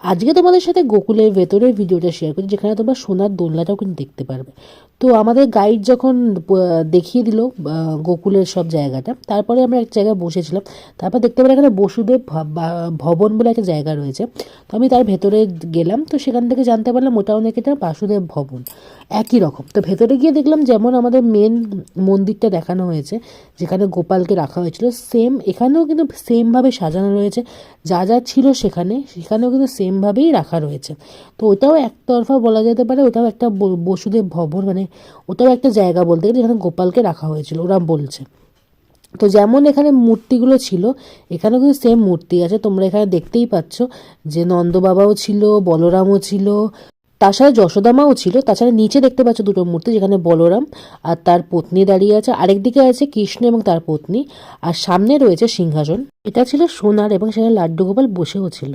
আজকে তোমাদের সাথে গোকুলের ভেতরের ভিডিওটা শেয়ার করি, যেখানে তোমরা সোনার দোলনাটাও কিন্তু দেখতে পারবে। তো আমাদের গাইড যখন দেখিয়ে দিল গোকুলের সব জায়গাটা, তারপরে আমরা এক জায়গায় বসেছিলাম। তারপর দেখতে পেলাম এখানে বসুদেব ভবন বলে একটা জায়গা রয়েছে। তো আমি তার ভেতরে গেলাম, তো সেখান থেকে জানতে পারলাম ওটাও নাকি একটা বাসুদেব ভবন, একই রকম। তো ভেতরে গিয়ে দেখলাম যেমন আমাদের মেন মন্দিরটা দেখানো হয়েছে, যেখানে গোপালকে রাখা হয়েছিল, সেম এখানেও কিন্তু সেমভাবে সাজানো রয়েছে। যা যা ছিল সেখানেও কিন্তু সেমভাবেই রাখা রয়েছে। তো ওটাও একতরফা বলা যেতে পারে, ওটাও একটা বসুদেব ভবন, মানে ওটাও একটা জায়গা বলতে গেলে যেখানে গোপালকে রাখা হয়েছিল ওরা বলছে। তো যেমন এখানে মূর্তিগুলো ছিল, এখানেও কিন্তু সেম মূর্তি আছে। তোমরা এখানে দেখতেই পাচ্ছ যে নন্দবাবাও ছিল, বলরামও ছিল, তাছাড়া যশোদামাও ছিল। তাছাড়া নিচে দেখতে পাচ্ছ দুটো মূর্তি, যেখানে বলরাম আর তার পত্নী দাঁড়িয়ে আছে, আরেকদিকে আছে কৃষ্ণ এবং তার পত্নী, আর সামনে রয়েছে সিংহাসন। এটা ছিল সোনার এবং সেখানে লাড্ডু গোপাল বসেও ছিল।